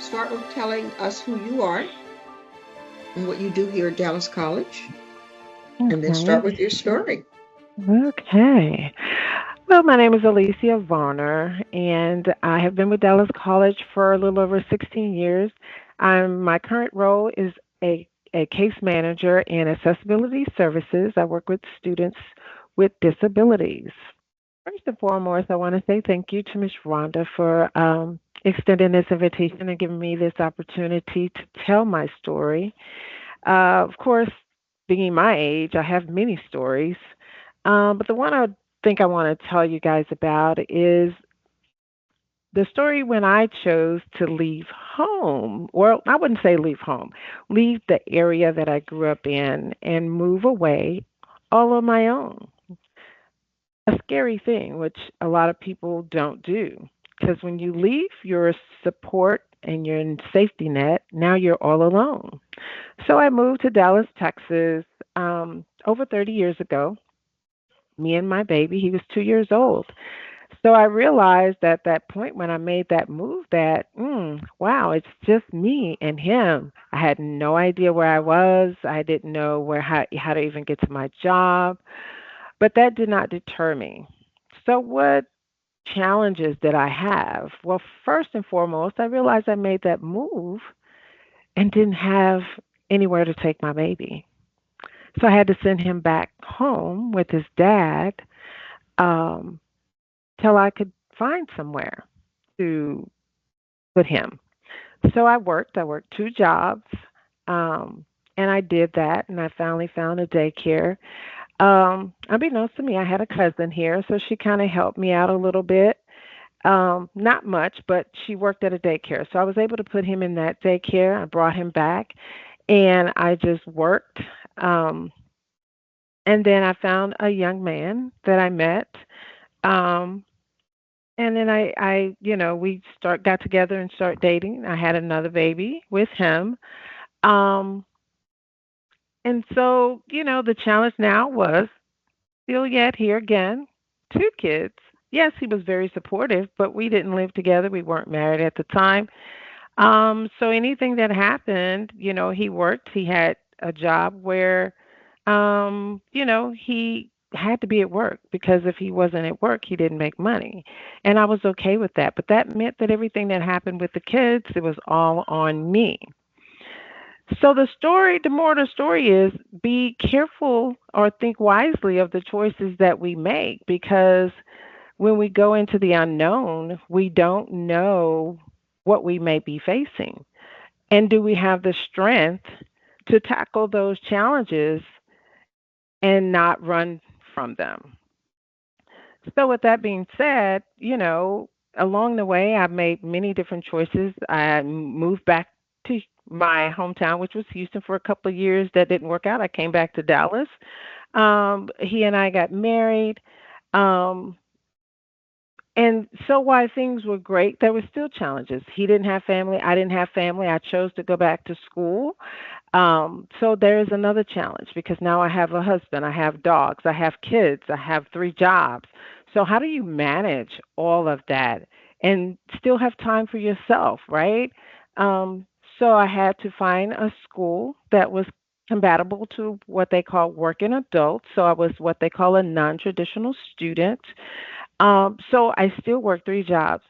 start with telling us who you are and what you do here at Dallas College, and then start with Okay. your story. Okay. Well, my name is Alicia Varner, and I have been with Dallas College for a little over 16 years. My current role is a case manager in accessibility services. I work with students with disabilities. First and foremost, I want to say thank you to Ms. Rhonda for extending this invitation and giving me this opportunity to tell my story. Of course, being my age, I have many stories. But the one I think I want to tell you guys about is the story when I chose to leave home. Well, I wouldn't say leave home, leave the area that I grew up in and move away all on my own. A scary thing, which a lot of people don't do. Because when you leave your support and your safety net, now you're all alone. So I moved to Dallas, Texas, over 30 years ago. Me and my baby, he was 2 years old. So I realized at that point when I made that move that, wow, it's just me and him. I had no idea where I was. I didn't know how to even get to my job, but that did not deter me. So what challenges did I have? Well, first and foremost, I realized I made that move and didn't have anywhere to take my baby. So I had to send him back home with his dad um, till I could find somewhere to put him. So I worked. I worked two jobs, um, and I did that, and I finally found a daycare. Unbeknownst to me, I had a cousin here, so she kind of helped me out a little bit. Not much, but she worked at a daycare, so I was able to put him in that daycare. I brought him back, and I just worked. Um, and then I found a young man that I met. Um, and then we got together and start dating. I had another baby with him. Um, and so, the challenge now was still yet here again, two kids. Yes, he was very supportive, but we didn't live together. We weren't married at the time. So anything that happened, he worked. He had a job where, he had to be at work because if he wasn't at work, he didn't make money. And I was okay with that. But that meant that everything that happened with the kids, it was all on me. So the moral of the story is be careful or think wisely of the choices that we make because when we go into the unknown, we don't know what we may be facing. And do we have the strength to tackle those challenges and not run from them? So, with that being said, along the way, I've made many different choices. I moved back to my hometown, which was Houston, for a couple of years. That didn't work out. I came back to Dallas. He and I got married. Um, And so while things were great, there were still challenges. He didn't have family. I didn't have family. I chose to go back to school. So there is another challenge because now I have a husband, I have dogs, I have kids, I have three jobs. So how do you manage all of that and still have time for yourself, right? Um, so I had to find a school that was compatible to what they call working adults. So I was what they call a non-traditional student. So I still work three jobs,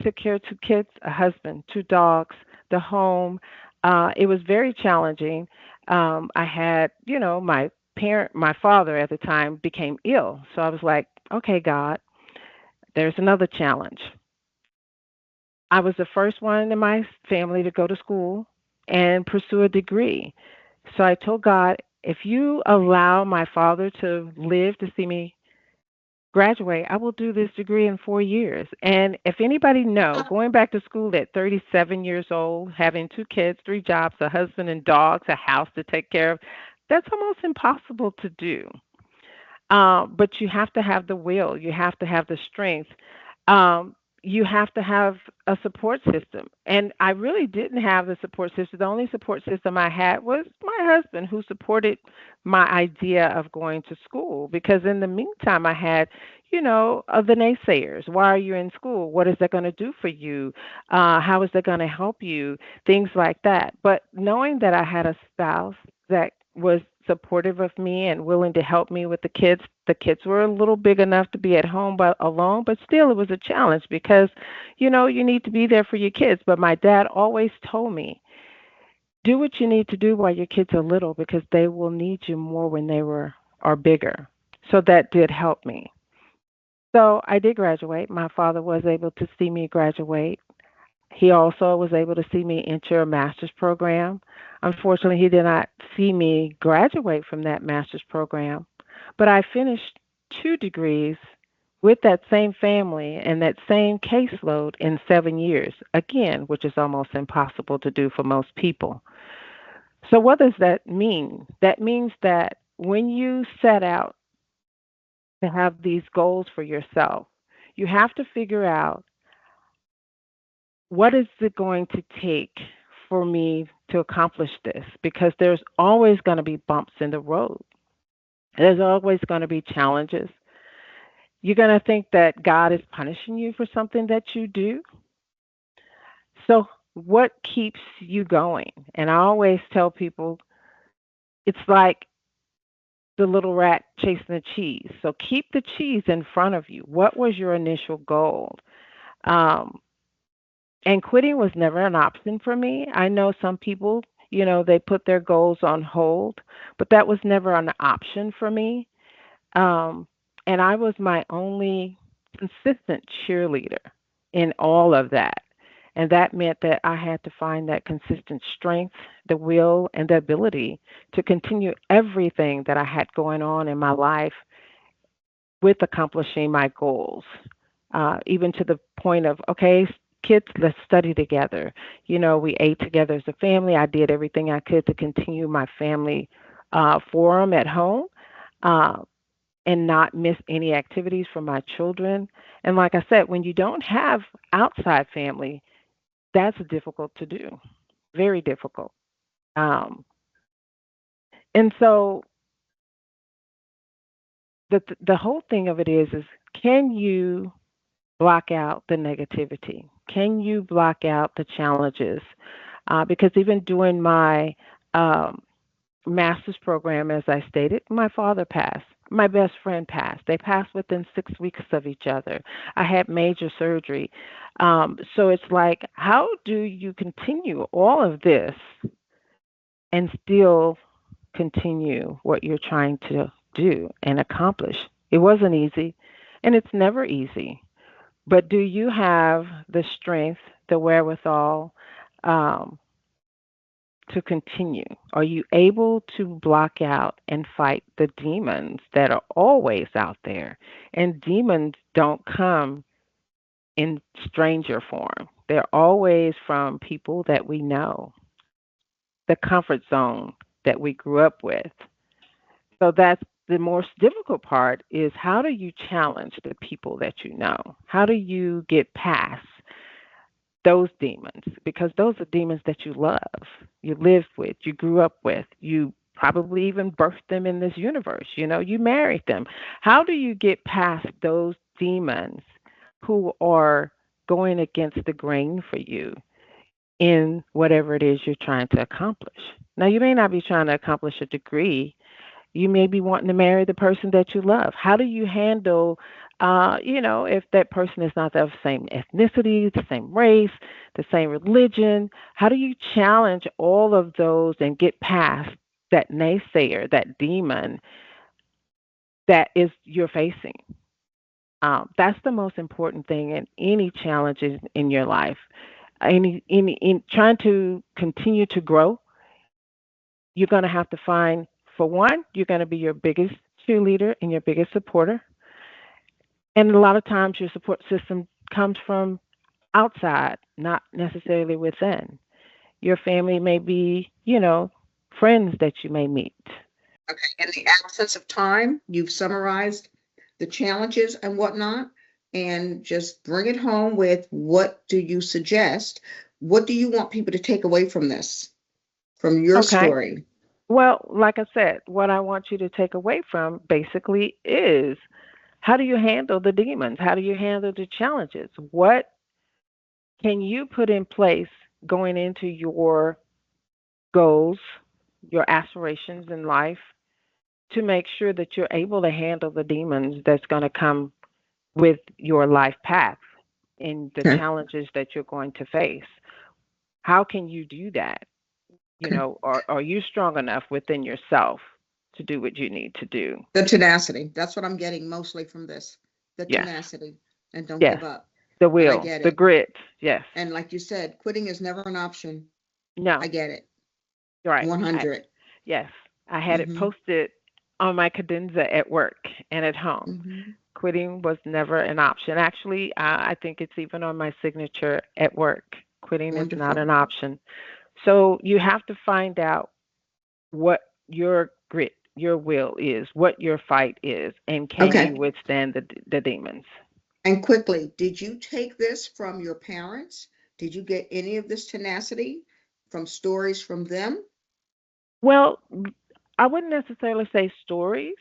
took care of two kids, a husband, two dogs, the home. It was very challenging. I had, my father at the time became ill. So I was like, okay, God, there's another challenge. I was the first one in my family to go to school and pursue a degree. So I told God, if you allow my father to live to see me graduate, I will do this degree in 4 years. And if anybody know, going back to school at 37 years old, having two kids, three jobs, a husband and dogs, a house to take care of, that's almost impossible to do. But you have to have the will. You have to have the strength. Um, you have to have a support system. And I really didn't have the support system. The only support system I had was my husband, who supported my idea of going to school. Because in the meantime, I had, the naysayers. Why are you in school? What is that going to do for you? How is that going to help you? Things like that. But knowing that I had a spouse that was supportive of me and willing to help me with the kids were a little big enough to be at home but alone, but still it was a challenge because you need to be there for your kids. But my dad always told me, do what you need to do while your kids are little because they will need you more when they are bigger. So that did help me. So I did graduate. My father was able to see me graduate. He also was able to see me enter a master's program. Unfortunately, he did not see me graduate from that master's program, but I finished 2 degrees with that same family and that same caseload in 7 years, again, which is almost impossible to do for most people. So, what does that mean? That means that when you set out to have these goals for yourself, you have to figure out, what is it going to take for me to accomplish this? Because there's always going to be bumps in the road. There's always going to be challenges. You're going to think that God is punishing you for something that you do. So, what keeps you going? And I always tell people it's like the little rat chasing the cheese. So, keep the cheese in front of you. What was your initial goal? Um, And quitting was never an option for me. I know some people, they put their goals on hold, but that was never an option for me. Um, and I was my only consistent cheerleader in all of that. And that meant that I had to find that consistent strength, the will, and the ability to continue everything that I had going on in my life with accomplishing my goals, even to the point of, okay, kids, let's study together. We ate together as a family. I did everything I could to continue my family forum at home, uh, and not miss any activities for my children. And like I said, when you don't have outside family, that's difficult to do, very difficult. Um, and so the whole thing of it is can you block out the negativity? Can you block out the challenges? Because even during my um, master's program, as I stated, my father passed. My best friend passed. They passed within 6 weeks of each other. I had major surgery. So it's like, how do you continue all of this and still continue what you're trying to do and accomplish? It wasn't easy, and it's never easy. But do you have the strength, the wherewithal um, to continue? Are you able to block out and fight the demons that are always out there? And demons don't come in stranger form, they're always from people that we know, the comfort zone that we grew up with. So that's the most difficult part is how do you challenge the people that you know? How do you get past those demons because those are demons that you love, you live with, you grew up with, you probably even birthed them in this universe, you married them. How do you get past those demons who are going against the grain for you in whatever it is you're trying to accomplish? Now, you may not be trying to accomplish a degree, you may be wanting to marry the person that you love. How do you handle, if that person is not the same ethnicity, the same race, the same religion? How do you challenge all of those and get past that naysayer, that demon that is you're facing? That's the most important thing in any challenges in your life. In trying to continue to grow, you're going to have to find, for one, you're going to be your biggest cheerleader and your biggest supporter. And a lot of times your support system comes from outside, not necessarily within. Your family may be, friends that you may meet. Okay. In the absence of time, you've summarized the challenges and whatnot. and just bring it home with what do you suggest? What do you want people to take away from this, from your Okay. story? Well, like I said, what I want you to take away from basically is how do you handle the demons? How do you handle the challenges? What can you put in place going into your goals, your aspirations in life to make sure that you're able to handle the demons that's going to come with your life path and the Okay. challenges that you're going to face? How can you do that? Okay. Are you strong enough within yourself to do what you need to do? The tenacity. That's what I'm getting mostly from this. The Yes, tenacity. And don't yes. give up. The But I will, get the it. grit. Yes. And like you said, quitting is never an option. I No, get it. right. 100. Yes, I had it Mm-hmm. posted on my cadenza at work and at home. Mm-hmm. Quitting was never an option. Actually, I think it's even on my signature at work. Quitting is not Wonderful. an option. So you have to find out what your grit, your will is, what your fight is, and can you Okay. withstand the demons? And quickly, did you take this from your parents? Did you get any of this tenacity from stories from them? Well, I wouldn't necessarily say stories,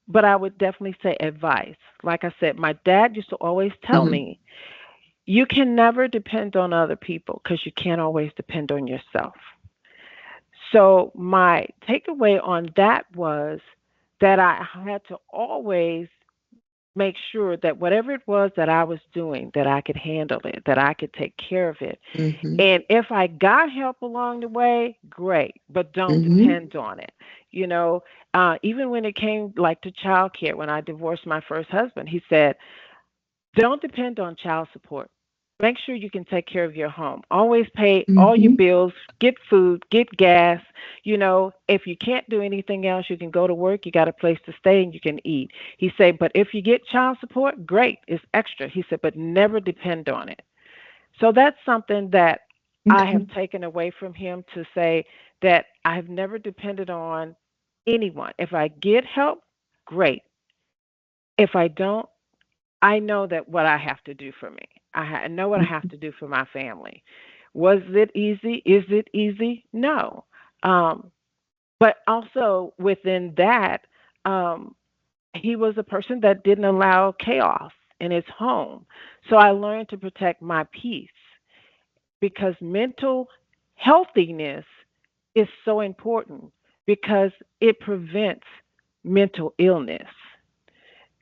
but I would definitely say advice. Like I said, my dad used to always tell Mm-hmm. me, you can never depend on other people because you can't always depend on yourself. So, my takeaway on that was that I had to always make sure that whatever it was that I was doing, that I could handle it, that I could take care of it. Mm-hmm. And if I got help along the way, great, but don't Mm-hmm. depend on it. You know, even when it came like to childcare, when I divorced my first husband, he said, don't depend on child support. Make sure you can take care of your home. Always pay all your Mm-hmm. bills, get food, get gas. You know, if you can't do anything else, you can go to work, you got a place to stay, and you can eat. He said, but if you get child support, great, it's extra. He said, but never depend on it. So that's something that I have Okay. taken away from him to say that I have never depended on anyone. If I get help, great. If I don't, I know that what I have to do for me. I know what I have to do for my family. Was it easy? Is it easy? No. Um, but also within that, um, he was a person that didn't allow chaos in his home. So I learned to protect my peace because mental healthiness is so important because it prevents mental illness.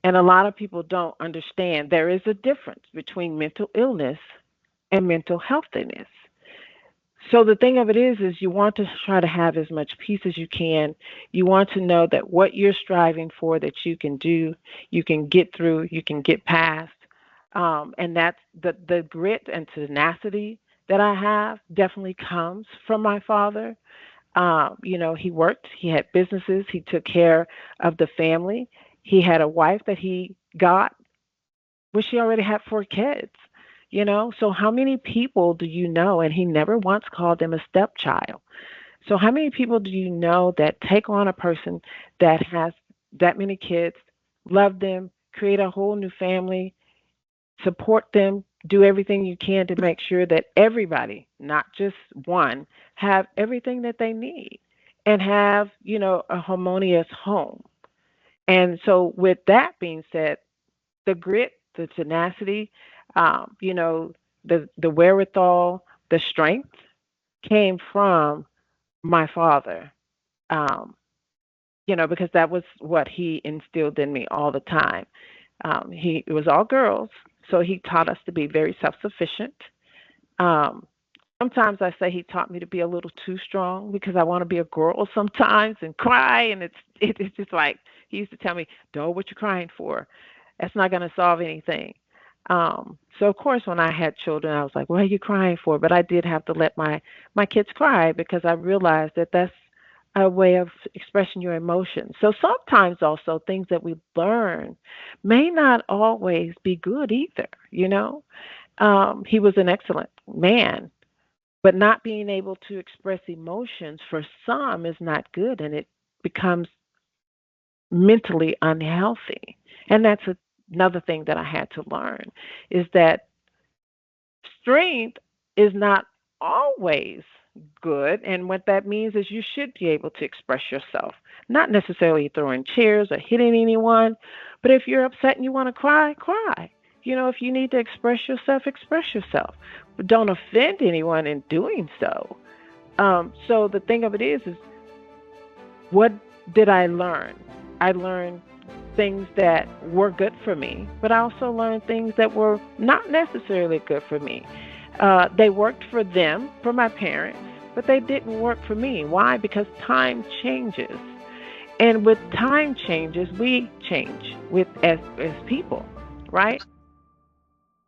And a lot of people don't understand there is a difference between mental illness and mental healthiness. So the thing of it is you want to try to have as much peace as you can. You want to know that what you're striving for that you can do, you can get through, you can get past. And that's the grit and tenacity that I have definitely comes from my father. He worked, he had businesses, he took care of the family. He had a wife that he got, well, she already had 4 kids. So how many people do you know? And he never once called them a stepchild. So how many people do you know that take on a person that has that many kids, love them, create a whole new family, support them, do everything you can to make sure that everybody, not just one, have everything that they need and have, a harmonious home. And so with that being said, the grit, the tenacity, the wherewithal, the strength came from my father. Um, because that was what he instilled in me all the time. It was all girls, so he taught us to be very self-sufficient. Um, Sometimes I say he taught me to be a little too strong because I want to be a girl sometimes and cry, and it's just like he used to tell me, "Do what you're crying for. That's not going to solve anything." So of course, when I had children, I was like, "What are you crying for?" But I did have to let my kids cry because I realized that that's a way of expressing your emotions. So sometimes also things that we learn may not always be good either. He was an excellent man, but not being able to express emotions for some is not good, and it becomes mentally unhealthy. And another thing that I had to learn is that strength is not always good. And what that means is you should be able to express yourself, not necessarily throwing chairs or hitting anyone, but if you're upset and you want to cry, cry. If you need to express yourself, express yourself. But don't offend anyone in doing so. So the thing of it is what did I learn? I learned things that were good for me, but I also learned things that were not necessarily good for me. They worked for them, for my parents, but they didn't work for me. Why? Because time changes. And with time changes, we change with as people, right?